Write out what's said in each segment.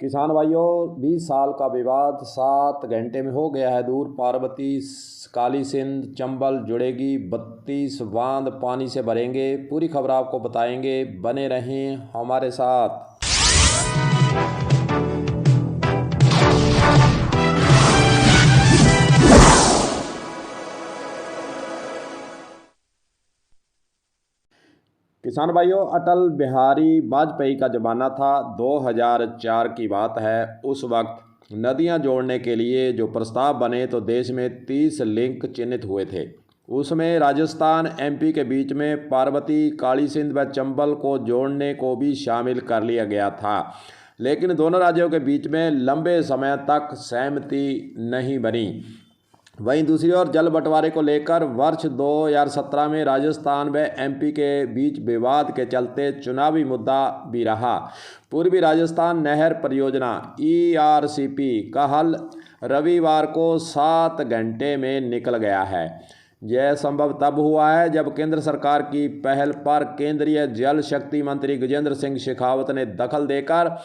किसान भाइयों, 20 साल का विवाद 7 घंटे में हो गया है दूर। पार्वती, काली सिंध, चंबल जुड़ेगी, 32 बांध पानी से भरेंगे। पूरी खबर आपको बताएंगे, बने रहें हमारे साथ। किसान भाइयों, अटल बिहारी वाजपेयी का ज़माना था। 2004 की बात है। उस वक्त नदियां जोड़ने के लिए जो प्रस्ताव बने तो देश में 30 लिंक चिन्हित हुए थे। उसमें राजस्थान एमपी के बीच में पार्वती, काली सिंध व चंबल को जोड़ने को भी शामिल कर लिया गया था। लेकिन दोनों राज्यों के बीच में लंबे समय तक सहमति नहीं बनी। वहीं दूसरी ओर जल बंटवारे को लेकर वर्ष 2017 में राजस्थान व एमपी के बीच विवाद के चलते चुनावी मुद्दा भी रहा। पूर्वी राजस्थान नहर परियोजना ERCP का हल रविवार को 7 घंटे में निकल गया है। यह संभव तब हुआ है जब केंद्र सरकार की पहल पर केंद्रीय जल शक्ति मंत्री गजेंद्र सिंह शेखावत ने दखल देकर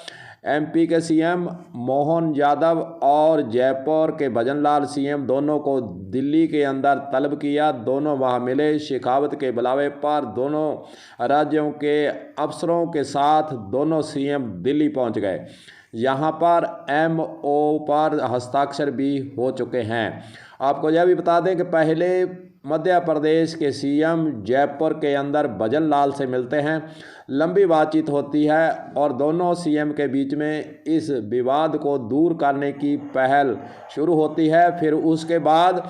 एमपी के सीएम मोहन यादव और जयपुर के भजनलाल सीएम दोनों को दिल्ली के अंदर तलब किया। दोनों वहां मिले। शेखावत के बुलावे पर दोनों राज्यों के अफसरों के साथ दोनों सीएम दिल्ली पहुंच गए। यहां पर MOU पर हस्ताक्षर भी हो चुके हैं। आपको यह भी बता दें कि पहले मध्य प्रदेश के सीएम जयपुर के अंदर भजनलाल से मिलते हैं। लंबी बातचीत होती है और दोनों सीएम के बीच में इस विवाद को दूर करने की पहल शुरू होती है। फिर उसके बाद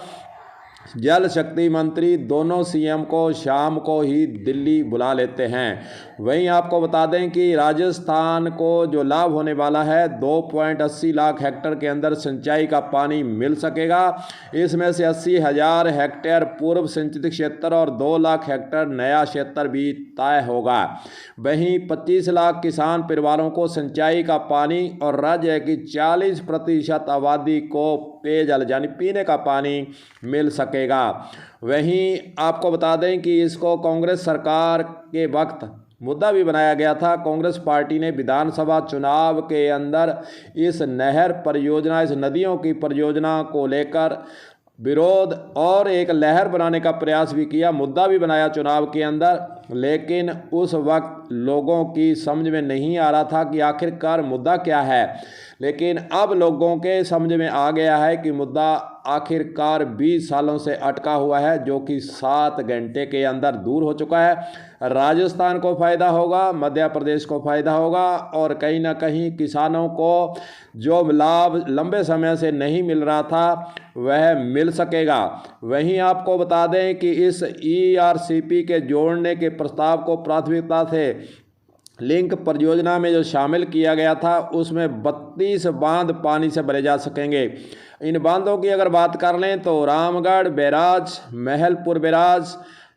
जल शक्ति मंत्री दोनों सीएम को शाम को ही दिल्ली बुला लेते हैं। वहीं आपको बता दें कि राजस्थान को जो लाभ होने वाला है, 2.80 लाख हेक्टेयर के अंदर सिंचाई का पानी मिल सकेगा। इसमें से 80,000 हेक्टेयर पूर्व सिंचित क्षेत्र और 2 लाख हेक्टेयर नया क्षेत्र भी तय होगा। वहीं 25 लाख किसान परिवारों को सिंचाई का पानी और राज्य की 40% आबादी को पेयजल यानी पीने का पानी मिल सकेगा। वहीं आपको बता दें कि इसको कांग्रेस सरकार के वक्त मुद्दा भी बनाया गया था। कांग्रेस पार्टी ने विधानसभा चुनाव के अंदर इस नहर परियोजना, इस नदियों की परियोजना को लेकर विरोध और एक लहर बनाने का प्रयास भी किया, मुद्दा भी बनाया चुनाव के अंदर। लेकिन उस वक्त लोगों की समझ में नहीं आ रहा था कि आखिरकार मुद्दा क्या है। लेकिन अब लोगों के समझ में आ गया है कि मुद्दा आखिरकार 20 सालों से अटका हुआ है, जो कि 7 घंटे के अंदर दूर हो चुका है। राजस्थान को फ़ायदा होगा, मध्य प्रदेश को फ़ायदा होगा और कहीं ना कहीं किसानों को जो लाभ लंबे समय से नहीं मिल रहा था वह मिल सकेगा। वहीं आपको बता दें कि इस ERCP के जोड़ने के प्रस्ताव को प्राथमिकता से लिंक परियोजना में जो शामिल किया गया था उसमें 32 बांध पानी से भरे जा सकेंगे। इन बांधों की अगर बात कर लें तो Ramgarh barrage, Mahalpur barrage,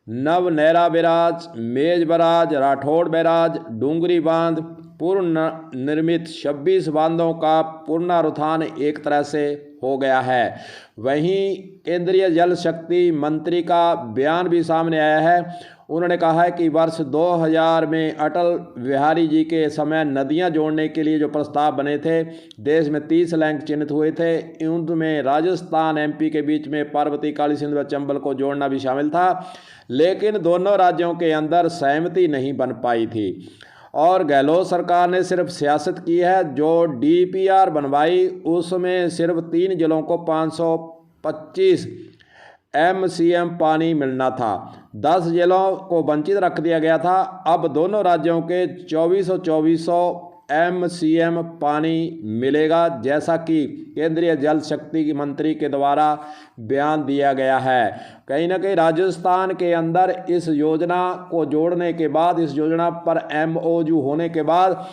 Navnaira barrage, Mej barrage, Rathod barrage, Dungri बांध, पूर्ण निर्मित 26 बांधों का पुनरुत्थान एक तरह से हो गया है। वहीं केंद्रीय जल शक्ति मंत्री का बयान भी सामने आया है। उन्होंने कहा है कि वर्ष 2000 में अटल बिहारी जी के समय नदियां जोड़ने के लिए जो प्रस्ताव बने थे, देश में 30 लिंक चिन्हित हुए थे। उनमें राजस्थान MP के बीच में पार्वती, काली सिंध व चंबल को जोड़ना भी शामिल था। लेकिन दोनों राज्यों के अंदर सहमति नहीं बन पाई थी और गहलोत सरकार ने सिर्फ सियासत की है। जो DPR बनवाई उसमें सिर्फ 3 जिलों को 525 MCM पानी मिलना था, 10 जिलों को वंचित रख दिया गया था। अब दोनों राज्यों के 2400 MCM पानी मिलेगा, जैसा कि केंद्रीय जल शक्ति मंत्री के द्वारा बयान दिया गया है। कहीं ना कहीं राजस्थान के अंदर इस योजना को जोड़ने के बाद, इस योजना पर MOU होने के बाद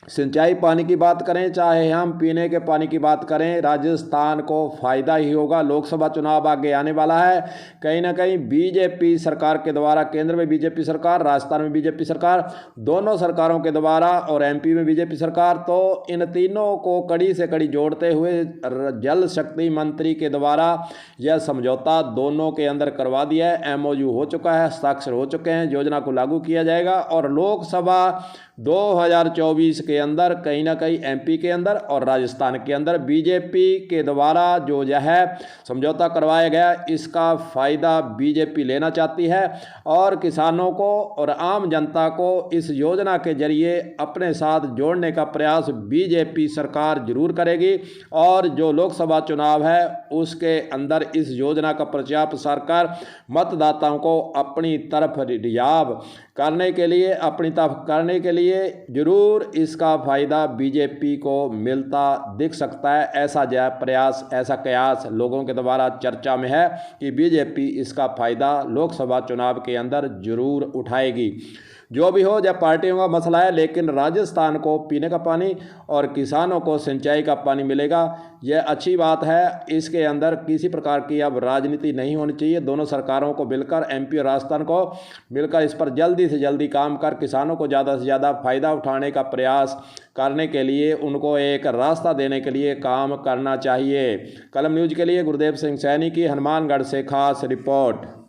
सिंचाई पानी की बात करें चाहे हम पीने के पानी की बात करें, राजस्थान को फ़ायदा ही होगा। लोकसभा चुनाव आगे आने वाला है। कहीं ना कहीं बीजेपी सरकार के द्वारा, केंद्र में बीजेपी सरकार, राजस्थान में बीजेपी सरकार, दोनों सरकारों के द्वारा और MP में बीजेपी सरकार, तो इन तीनों को कड़ी से कड़ी जोड़ते हुए जल शक्ति मंत्री के द्वारा यह समझौता दोनों के अंदर करवा दिया है। MOU हो चुका है, हस्ताक्षर हो चुके हैं, योजना को लागू किया जाएगा और लोकसभा 2024 के अंदर कहीं ना कहीं एमपी के अंदर और राजस्थान के अंदर बीजेपी के द्वारा जो है समझौता करवाया गया, इसका फ़ायदा बीजेपी लेना चाहती है और किसानों को और आम जनता को इस योजना के जरिए अपने साथ जोड़ने का प्रयास बीजेपी सरकार जरूर करेगी। और जो लोकसभा चुनाव है उसके अंदर इस योजना का प्रचार प्रसार कर मतदाताओं को अपनी तरफ रिझाव करने के लिए जरूर इसका फ़ायदा बीजेपी को मिलता दिख सकता है। ऐसा ऐसा कयास लोगों के द्वारा चर्चा में है कि बीजेपी इसका फ़ायदा लोकसभा चुनाव के अंदर जरूर उठाएगी। जो भी हो, जब पार्टियों का मसला है, लेकिन राजस्थान को पीने का पानी और किसानों को सिंचाई का पानी मिलेगा, यह अच्छी बात है। इसके अंदर किसी प्रकार की अब राजनीति नहीं होनी चाहिए। दोनों सरकारों को मिलकर, एमपी और राजस्थान को मिलकर इस पर जल्दी से जल्दी काम कर किसानों को ज़्यादा से ज़्यादा फ़ायदा उठाने का प्रयास करने के लिए, उनको एक रास्ता देने के लिए काम करना चाहिए। कलम न्यूज़ के लिए गुरुदेव सिंह सैनी की हनुमानगढ़ से खास रिपोर्ट।